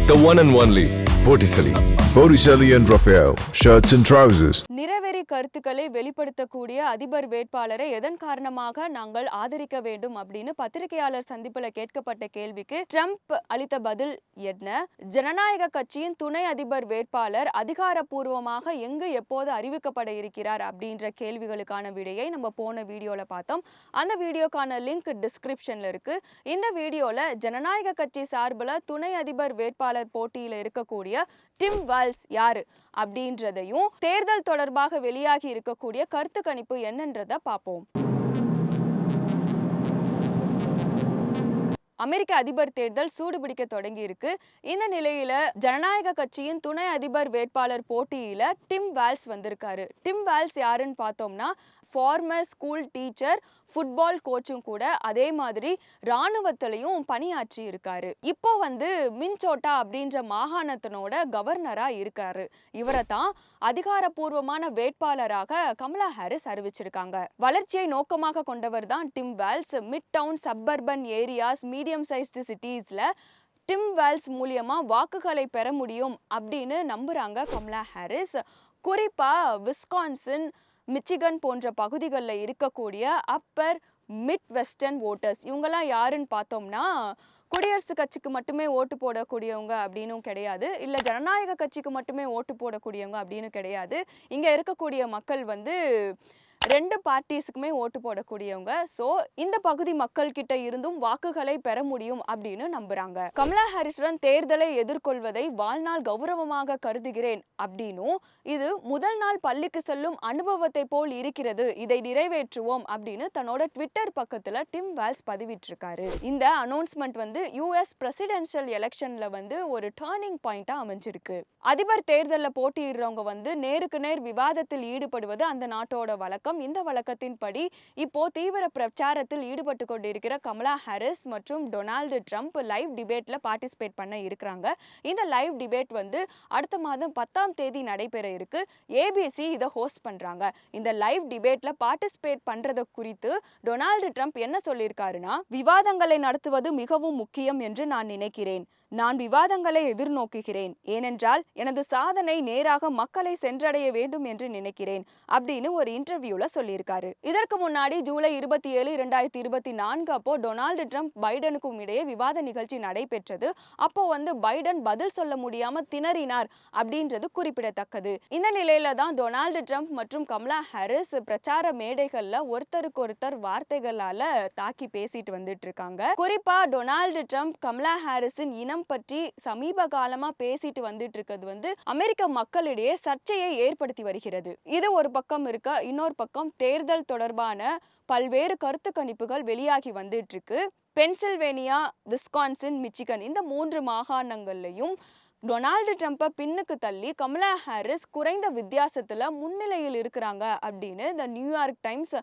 The one and only Botticelli. Botticelli and Raphael, shirts and trousers. நிறவெறி கருத்துக்களை வெளிப்படுத்தக்கூடிய அதிபர் வேட்பாளரை எதன் காரணமாக நாங்கள் ஆதரிக்க வேண்டும் அப்படின்னு பத்திரிகையாளர் சந்திப்புல கேட்கப்பட்ட கேள்விக்கு ட்ரம்ப் அளித்த பதில் என்ன? ஜனநாயக கட்சியின் துணை அதிபர் வேட்பாளர் அதிகாரப்பூர்வமாக எங்கு எப்போது அறிவிக்கப்பட இருக்கிறார் அப்படின்ற கேள்விகளுக்கான விடையை நம்ம போன வீடியோல பார்த்தோம். அந்த வீடியோக்கான லிங்க் டிஸ்கிரிப்ஷன்ல இருக்கு. இந்த வீடியோல ஜனநாயக கட்சி சார்பில் துணை அதிபர் வேட்பாளர் போட்டியில இருக்கக்கூடிய டிம் வால்ஸ் யாரு அப்படின்றதையும் தேர்தல் தொடர்பாக வெளியாகி இருக்கக்கூடிய கருத்து கணிப்பு என்னன்றத பார்ப்போம். அமெரிக்க அதிபர் தேர்தல் சூடுபிடிக்க தொடங்கி இருக்கு. இந்த நிலையில ஜனநாயக கட்சியின் துணை அதிபர் வேட்பாளர் போட்டியில டிம் வால்ஸ் வந்திருக்காரு. டிம் வால்ஸ் யாருன்னு பார்த்தோம்னா ஃபார்மர் ஸ்கூல் டீச்சர், ஃபுட்பால் கோச்சும் கூட, அதே மாதிரி இராணுவத்திலையும் பணியாற்றி இருக்காரு. இப்போ மின்சோட்டா அப்படின்ற மாகாணத்தினோட கவர்னரா இருக்காரு. இவரை தான் அதிகாரப்பூர்வமான வேட்பாளராக கமலா ஹாரிஸ் அறிவிச்சிருக்காங்க. வளர்ச்சியை நோக்கமாக கொண்டவர் தான் Tim Walz. Midtown, suburban areas, medium sized சிட்டிஸ்ல டிம் வால்ஸ் மூலியமா வாக்குகளை பெற முடியும் அப்படின்னு நம்புறாங்க கமலா ஹாரிஸ். குறிப்பா விஸ்கான்சின், மிச்சிகன் போன்ற பகுதிகளில் இருக்கக்கூடிய அப்பர் மிட் வெஸ்டர்ன் ஓட்டர்ஸ், இவங்கெல்லாம் யாருன்னு பார்த்தோம்னா குடியரசுக் கட்சிக்கு மட்டுமே ஓட்டு போடக்கூடியவங்க அப்படின்னும் கிடையாது, இல்லை ஜனநாயக கட்சிக்கு மட்டுமே ஓட்டு போடக்கூடியவங்க அப்படின்னு கிடையாது. இங்கே இருக்கக்கூடிய மக்கள் ரெண்டு பார்ட்டிஸுக்குமே ஓட்டு போடக்கூடியவங்க. ஸோ இந்த பகுதி மக்கள் கிட்ட இருந்தும் வாக்குகளை பெற முடியும் அப்படின்னு நம்புறாங்க. கமலா ஹாரிஸுடன் தேர்தலை எதிர்கொள்வதை வாழ்நாள் கௌரவமாக கருதுகிறேன் அப்படின்னும், இது முதல் நாள் பள்ளிக்கு செல்லும் அனுபவத்தை போல் இருக்கிறது, இதை நிறைவேற்றுவோம் அப்படின்னு தன்னோட ட்விட்டர் பக்கத்துல டிம் வால்ஸ் பதிவிட்டிருக்காரு. இந்த அனௌன்ஸ்மெண்ட் யூஎஸ் பிரசிடென்ஷியல் எலெக்ஷன்ல ஒரு டர்னிங் பாயிண்டா அமைஞ்சிருக்கு. அதிபர் தேர்தலில் போட்டியிடுறவங்க நேருக்கு நேர் விவாதத்தில் ஈடுபடுவது அந்த நாட்டோட வழக்கம். இந்த வழக்கத்தின்படி இப்போ தீவிர பிரச்சாரத்தில் ஈடுபட்டு கொண்டிருக்கிற கமலா ஹாரிஸ் மற்றும் டொனால்டு ட்ரம்ப் லைவ் டிபேட்ல பார்ட்டிசிபேட் பண்ண இருக்கிறாங்க. இந்த லைவ் டிபேட் அடுத்த மாதம் 10ஆம் தேதி நடைபெற இருக்கு. ஏபிசி இதை ஹோஸ்ட் பண்றாங்க. இந்த லைவ் டிபேட்ல பார்ட்டிசிபேட் பண்றது குறித்து டொனால்டு ட்ரம்ப் என்ன சொல்லியிருக்காருன்னா, விவாதங்களை நடத்துவது மிகவும் முக்கியம் என்று நான் நினைக்கிறேன். நான் விவாதங்களை எதிர்நோக்குகிறேன், ஏனென்றால் எனது சாதனை நேராக மக்களை சென்றடைய வேண்டும் என்று நினைக்கிறேன் அப்படின்னு ஒரு இன்டர்வியூல சொல்லியிருக்காரு. இதற்கு முன்னாடி ஜூலை 27, 2024 அப்போ டொனால்டு ட்ரம்ப் பைடனுக்கும் இடையே விவாத நிகழ்ச்சி நடைபெற்றது. அப்போ பைடன் பதில் சொல்ல முடியாம திணறினார் அப்படின்றது குறிப்பிடத்தக்கது. இந்த நிலையில தான் டொனால்டு ட்ரம்ப் மற்றும் கமலா ஹாரிஸ் பிரச்சார மேடைகள்ல ஒருத்தருக்கு ஒருத்தர் வார்த்தைகளால தாக்கி பேசிட்டு வந்துட்டு இருக்காங்க. குறிப்பா டொனால்டு ட்ரம்ப் கமலா ஹாரிஸின் இனம் பற்றி சமீப காலமா பேசிட்டு வந்துட்டு இருக்கிறது அமெரிக்க மக்களிடையே சர்ச்சையை ஏற்படுத்தி வருகிறது. இது ஒரு பக்கம் இருக்க, இன்னொரு பக்கம் தேர்தல் தொடர்பான பல்வேறு கருத்து கணிப்புகள் வெளியாகி வந்துட்டு இருக்கு. பென்சில்வேனியா, விஸ்கான்சின், மிச்சிகன் இந்த 3 மாகாணங்கள்லையும் டொனால்டு ட்ரம்ப்பை பின்னுக்கு தள்ளி கமலா ஹாரிஸ் குறைந்த வித்தியாசத்துல முன்னிலையில் இருக்கிறாங்க அப்படின்னு த நியூயார்க் டைம்ஸ்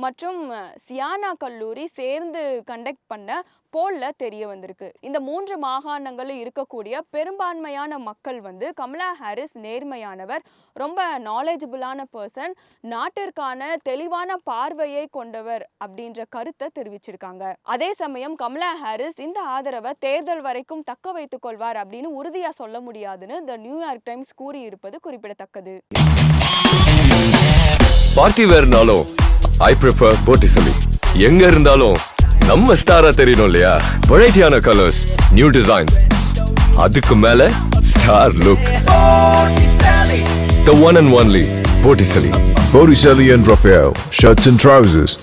மற்றும் சியானா கல்லூரி சேர்ந்து கண்டக்ட் பண்ண போல்ல தெரிய வந்திருக்கு. இந்த 3 மாகாணங்களில் இருக்கக்கூடிய பெரும்பான்மையான மக்கள் கமலா ஹாரிஸ் நேர்மையானவர், ரொம்ப நாலேஜபிளான பர்சன், நாட்டிற்கான தெளிவான பார்வையை கொண்டவர் அப்படின்ற கருத்தை தெரிவிச்சிருக்காங்க. அதே சமயம் கமலா ஹாரிஸ் இந்த ஆதரவை தேர்தல் வரைக்கும் தக்க வைத்துக் கொள்வார் அப்படின்னு உறுதியா சொல்ல முடியாதுன்னு த நியூயார்க் டைம்ஸ் கூறியிருப்பது குறிப்பிடத்தக்கது. பார்ட்டி வேர்னாலும் ஐ ப்ரிஃபர் Botticelli. எங்க இருந்தாலும் நம்ம ஸ்டாரா தெரியணும் இல்லையா? வெரைட்டியான கலர்ஸ், நியூ டிசைன்ஸ், அதுக்கு மேல star look. The one and only Botticelli. Botticelli and Raphael, shirts and trousers.